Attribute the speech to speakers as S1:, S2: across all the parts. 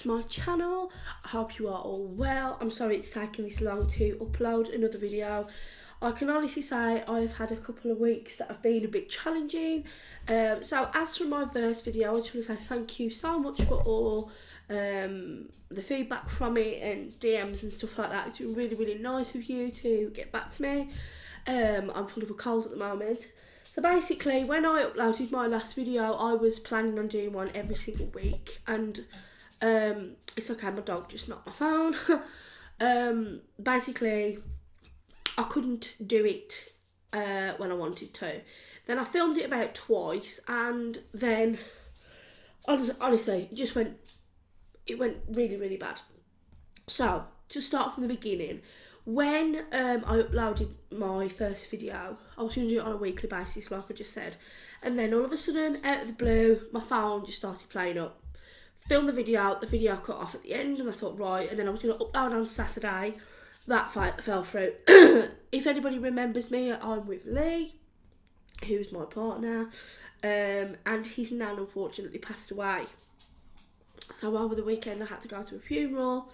S1: to my channel. I hope you are all well. I'm sorry it's taken this long to upload another video. I can honestly say I've had a couple of weeks that have been a bit challenging. So as for my first video, I just want to say thank you so much for all the feedback from it and DMs and stuff like that. It's been really, really nice of you to get back to me. I'm full of a cold at the moment. So basically, when I uploaded my last video, I was planning on doing one every single week, and it's okay, my dog just knocked my phone. Basically, I couldn't do it when I wanted to. Then I filmed it about twice, and then honestly, it went really, really bad. So, to start from the beginning, when I uploaded my first video, I was going to do it on a weekly basis, like I just said. And then all of a sudden, out of the blue, my phone just started playing up. Filmed the video cut off at the end, and I thought, right, and then I was going to upload on Saturday. That fell through. If anybody remembers me, I'm with Lee, who's my partner, and his nan unfortunately passed away. So over the weekend I had to go to a funeral.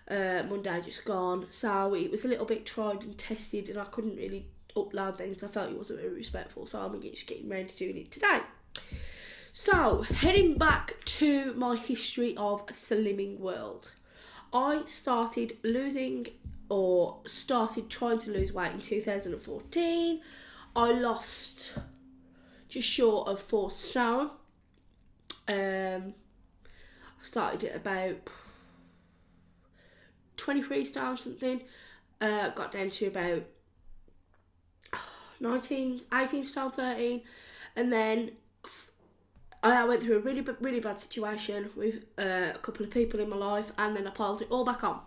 S1: Monday just gone, so it was a little bit tried and tested, and I couldn't really upload then because I felt it wasn't very respectful, so I'm just getting ready to doing it today. So, heading back to my history of Slimming World. I started trying to lose weight in 2014. I lost just short of 4 stone. I started at about 23 stone something, got down to about 18 stone 13, and then I went through a really bad situation with a couple of people in my life, and then I piled it all back on.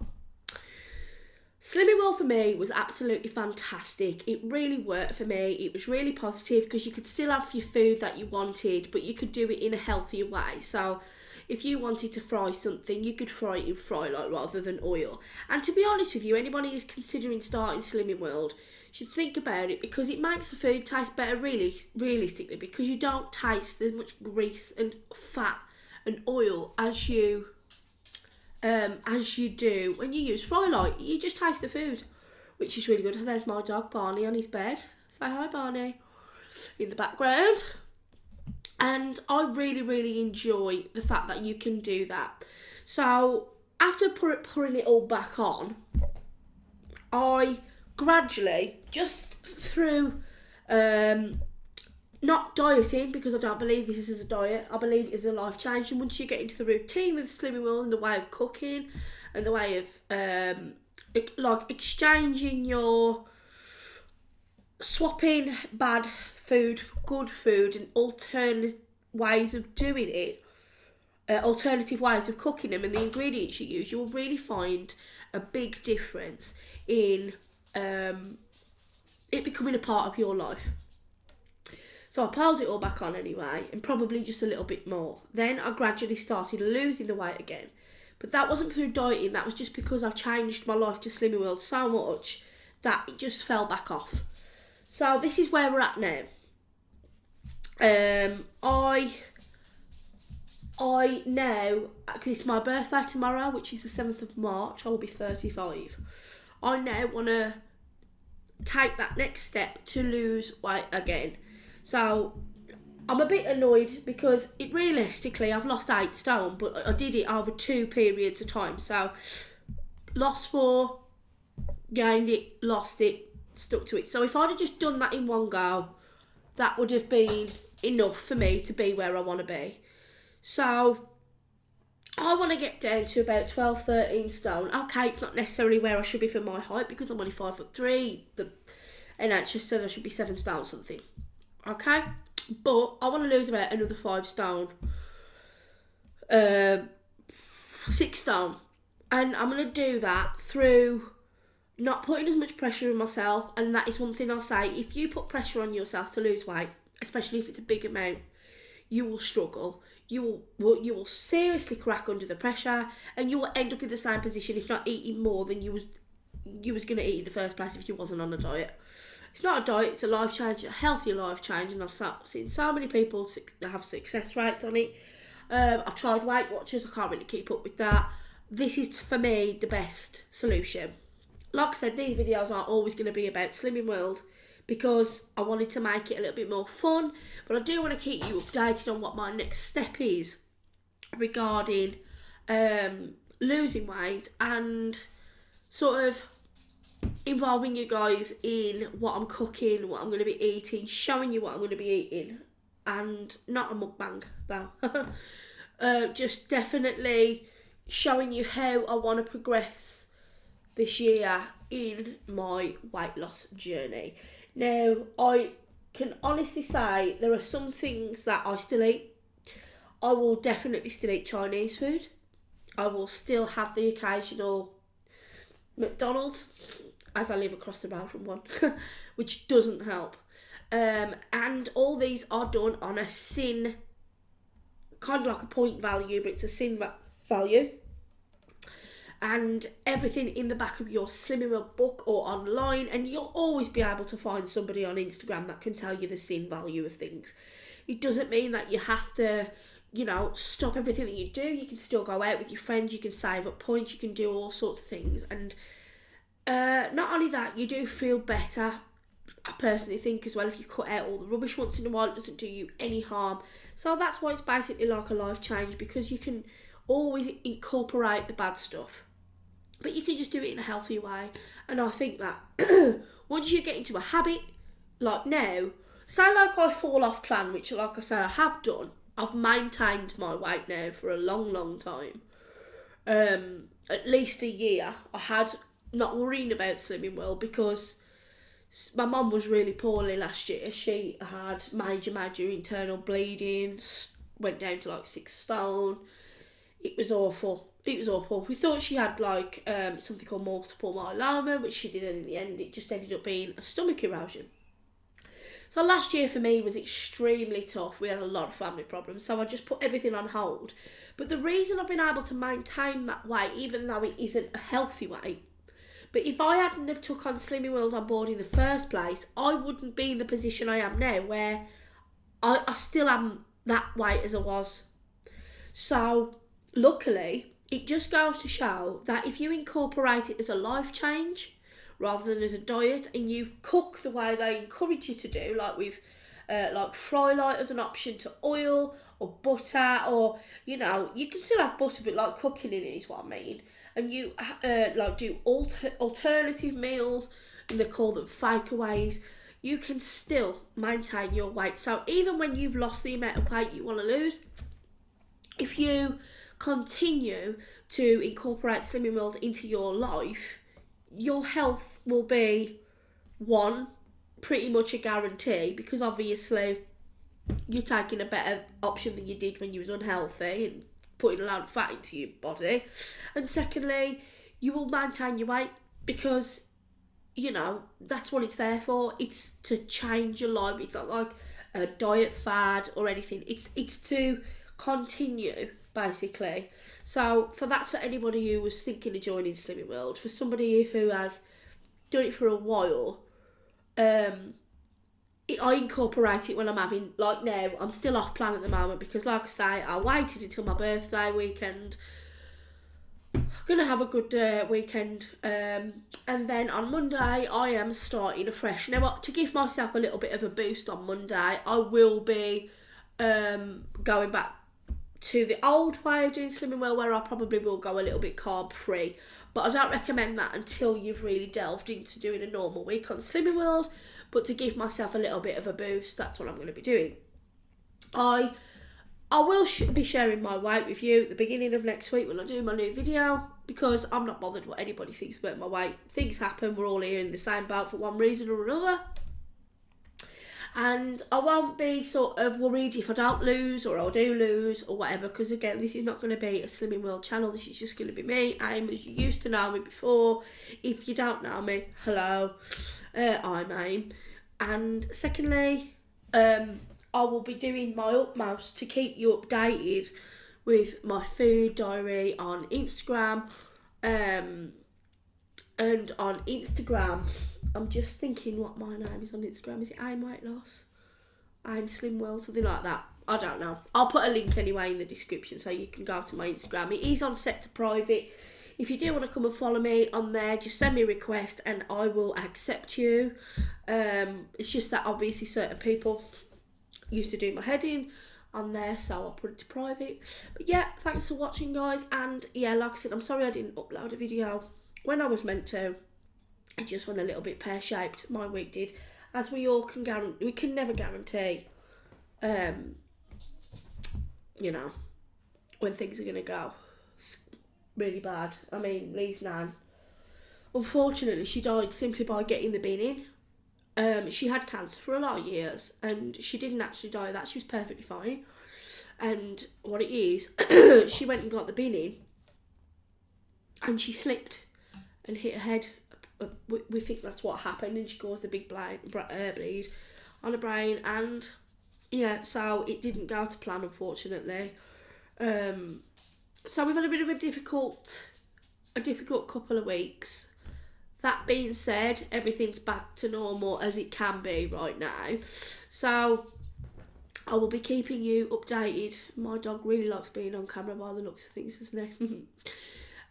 S1: Slimming World for me was absolutely fantastic. It really worked for me. It was really positive because you could still have your food that you wanted, but you could do it in a healthier way. So if you wanted to fry something, you could fry it in fry light rather than oil. And to be honest with you, anybody who's considering starting Slimming World should think about it, because it makes the food taste better, realistically, because you don't taste as much grease and fat and oil as you do when you use fry light. You just taste the food, which is really good. There's my dog Barney on his bed. Say hi, Barney, in the background. And I really enjoy the fact that you can do that. So after putting it all back on, I gradually, just through not dieting, because I don't believe this is a diet, I believe it is a life change. And once you get into the routine with Slimming World and the way of cooking and the way of like exchanging your swapping bad food, good food, and alternative ways of doing it, alternative ways of cooking them, and the ingredients you use, you will really find a big difference in it becoming a part of your life. So I piled it all back on anyway, and probably just a little bit more. Then I gradually started losing the weight again, but that wasn't through dieting. That was just because I changed my life to Slimming World so much that it just fell back off. So this is where we're at now. I now, it's my birthday tomorrow, which is the 7th of March, I will be 35. I now want to take that next step to lose weight again. So I'm a bit annoyed because realistically I've lost 8 stone, but I did it over 2 periods of time. So lost 4, gained it, lost it, stuck to it. So if I'd have just done that in one go, that would have been enough for me to be where I want to be. So I want to get down to about 12, 13 stone. Okay, it's not necessarily where I should be for my height because I'm only 5'3". The NHS said I should be 7 stone something. Okay, but I want to lose about another 5 stone, 6 stone, and I'm going to do that through not putting as much pressure on myself. And that is one thing I'll say: if you put pressure on yourself to lose weight, especially if it's a big amount, you will struggle. You will seriously crack under the pressure, and you will end up in the same position, if not eating more than you was going to eat in the first place if you wasn't on a diet. It's not a diet, it's a life change, a healthier life change, and I've seen so many people that have success rates on it. I've tried Weight Watchers, I can't really keep up with that. This is, for me, the best solution. Like I said, these videos aren't always going to be about Slimming World because I wanted to make it a little bit more fun, but I do want to keep you updated on what my next step is regarding losing weight and sort of involving you guys in what I'm cooking, what I'm going to be eating, showing you what I'm going to be eating, and not a mukbang though. Just definitely showing you how I want to progress this year in my weight loss journey. Now, I can honestly say there are some things that I still eat. I will definitely still eat Chinese food. I will still have the occasional McDonald's, as I live across the road from one, which doesn't help. And all these are done on a sin, kind of like a point value, but it's a sin value. And everything in the back of your Slimming World book or online, and you'll always be able to find somebody on Instagram that can tell you the sin value of things. It doesn't mean that you have to, stop everything that you do. You can still go out with your friends, you can save up points, you can do all sorts of things. And not only that, you do feel better. I personally think as well, if you cut out all the rubbish once in a while, it doesn't do you any harm. So that's why it's basically like a life change, because you can always incorporate the bad stuff, but you can just do it in a healthy way. And I think that once you get into a habit, like now, say like I fall off plan, which like I say I have done, I've maintained my weight now for a long time, at least a year. I had not worrying about Slimming World because my mum was really poorly last year. She had major internal bleeding, went down to like 6 stone. It was awful. We thought she had like something called multiple myeloma, which she didn't in the end. It just ended up being a stomach erosion. So last year for me was extremely tough. We had a lot of family problems, so I just put everything on hold. But the reason I've been able to maintain that weight, even though it isn't a healthy weight, but if I hadn't have took on Slimming World on board in the first place, I wouldn't be in the position I am now, where I still am that weight as I was. So luckily, it just goes to show that if you incorporate it as a life change rather than as a diet, and you cook the way they encourage you to do, like with like fry light as an option to oil or butter, or you can still have butter, but like cooking in it is what I mean. And you like do alternative meals, and they call them fakeaways. You can still maintain your weight. So even when you've lost the amount of weight you want to lose, if you continue to incorporate Slimming World into your life, your health will be pretty much a guarantee, because obviously you're taking a better option than you did when you was unhealthy and putting a lot of fat into your body. And secondly, you will maintain your weight because that's what it's there for. It's to change your life. It's not like a diet fad or anything. It's to continue, basically. So that's for anybody who was thinking of joining Slimming World. For somebody who has done it for a while, I incorporate it when I'm having, like now, I'm still off plan at the moment because, like I say, I waited until my birthday weekend. I'm going to have a good weekend. And then on Monday, I am starting afresh. Now, to give myself a little bit of a boost on Monday, I will be going back to the old way of doing Slimming World, where I probably will go a little bit carb free. But I don't recommend that until you've really delved into doing a normal week on Slimming World. But to give myself a little bit of a boost, that's what I'm going to be doing. I will be sharing my weight with you at the beginning of next week when I do my new video, because I'm not bothered what anybody thinks about my weight. Things happen, we're all here in the same boat for one reason or another. And I won't be sort of worried if I don't lose or I do lose or whatever, because again, this is not going to be a Slimming World channel. This is just going to be me. I'm as you used to know me before. If you don't know me, hello, I'm Aim. And secondly, I will be doing my utmost to keep you updated with my food diary on Instagram. And on Instagram, I'm just thinking what my name is on Instagram. Is it Aim Weight Loss? Aim Slim World, something like that. I don't know. I'll put a link anyway in the description so you can go to my Instagram. It is on set to private. If you do want to come and follow me on there, just send me a request and I will accept you. It's just that obviously certain people used to do my heading on there, so I'll put it to private. But yeah, thanks for watching, guys. And yeah, like I said, I'm sorry I didn't upload a video when I was meant to. It just went a little bit pear-shaped. My week did. As we all can guarantee, we can never guarantee, you know, when things are going to go. It's really bad. I mean, Lee's nan, unfortunately, she died simply by getting the bin in. She had cancer for a lot of years, and she didn't actually die of that. She was perfectly fine. And what it is, she went and got the bin in, and she slipped and hit her head. We think that's what happened, and she caused a big bleed on her brain. And yeah, so it didn't go to plan, unfortunately. So we've had a bit of a difficult couple of weeks. That being said, everything's back to normal as it can be right now. So I will be keeping you updated. My dog really likes being on camera by the looks of things, doesn't he?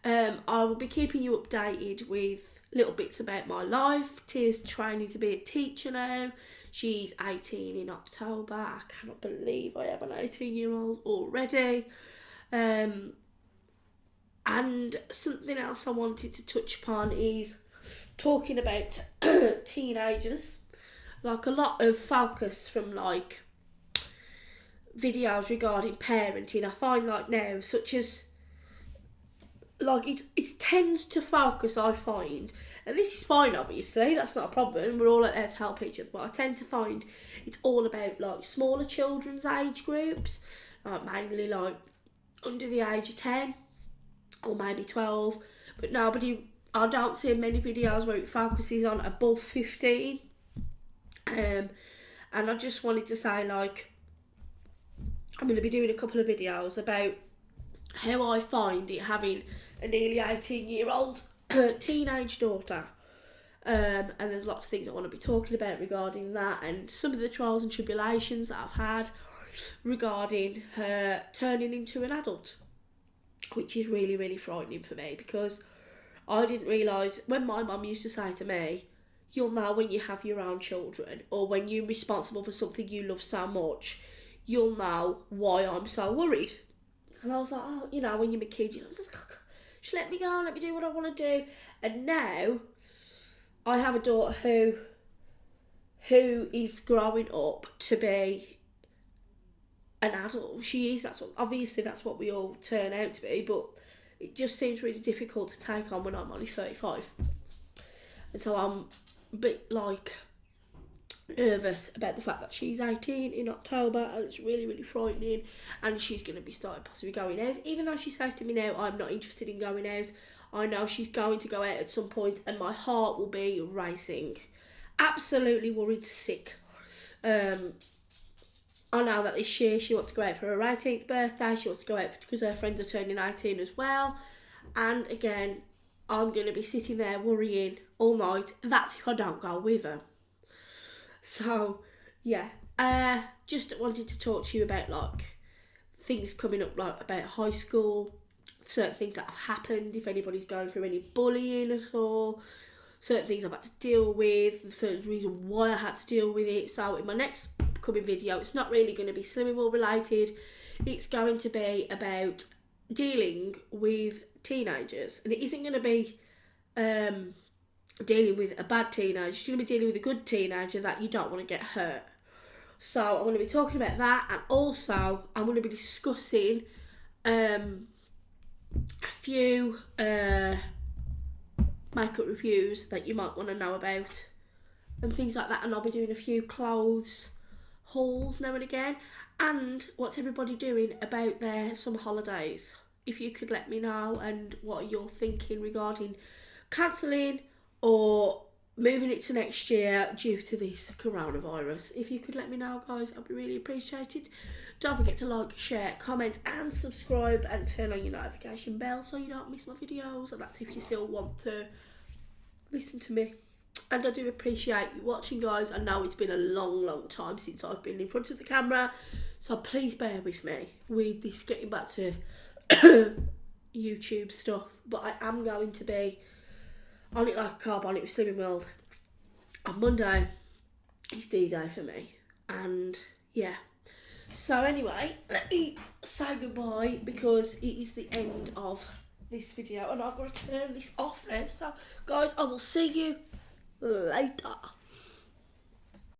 S1: I will be keeping you updated with little bits about my life. Tia's training to be a teacher now. She's 18 in October. I cannot believe I have an 18-year-old already. And something else I wanted to touch upon is talking about teenagers. Like, a lot of focus from like videos regarding parenting, I find like now, such as like it tends to focus, I find, and this is fine obviously, that's not a problem, we're all out there to help each other, but I tend to find it's all about like smaller children's age groups, like mainly like under the age of 10 or maybe 12, but I don't see many videos where it focuses on above 15. And I just wanted to say, like, I'm going to be doing a couple of videos about how I find it having a nearly 18-year-old teenage daughter. And there's lots of things I want to be talking about regarding that, and some of the trials and tribulations that I've had regarding her turning into an adult, which is really, really frightening for me, because I didn't realise, when my mum used to say to me, you'll know when you have your own children, or when you're responsible for something you love so much, you'll know why I'm so worried. And I was like, oh, you know, when you're a kid, you're like, just let me go, let me do what I want to do. And now I have a daughter who is growing up to be an adult. She is, that's what we all turn out to be, but it just seems really difficult to take on when I'm only 35. And so I'm a bit like nervous about the fact that she's 18 in October, and it's really, really frightening, and she's going to be starting possibly going out, even though she says to me now, I'm not interested in going out. I know she's going to go out at some point, and my heart will be racing, absolutely worried sick. I know that this year she wants to go out for her 18th birthday, she wants to go out because her friends are turning 18 as well, and again, I'm going to be sitting there worrying all night. That's if I don't go with her. So, yeah, just wanted to talk to you about, like, things coming up, like, about high school, certain things that have happened, if anybody's going through any bullying at all, certain things I've had to deal with, the first reason why I had to deal with it. So, in my next coming video, it's not really going to be Slimming World related, it's going to be about dealing with teenagers, and it isn't going to be dealing with a bad teenager, it's going to be dealing with a good teenager that you don't want to get hurt. So I'm going to be talking about that, and also I'm going to be discussing a few makeup reviews that you might want to know about and things like that, and I'll be doing a few clothes hauls now and again. And what's everybody doing about their summer holidays? If you could let me know, and what you're thinking regarding cancelling or moving it to next year due to this coronavirus. If you could let me know, guys, I'd be really appreciated. Don't forget to like, share, comment and subscribe, and turn on your notification bell so you don't miss my videos, and that's if you still want to listen to me. And I do appreciate you watching, guys. I know it's been a long time since I've been in front of the camera, so please bear with me with this getting back to YouTube stuff. But I am going to be on it like a carb on it with Slimming World. On Monday, it's D-Day for me. And yeah. So anyway, let me say goodbye because it is the end of this video and I've got to turn this off now. So guys, I will see you later.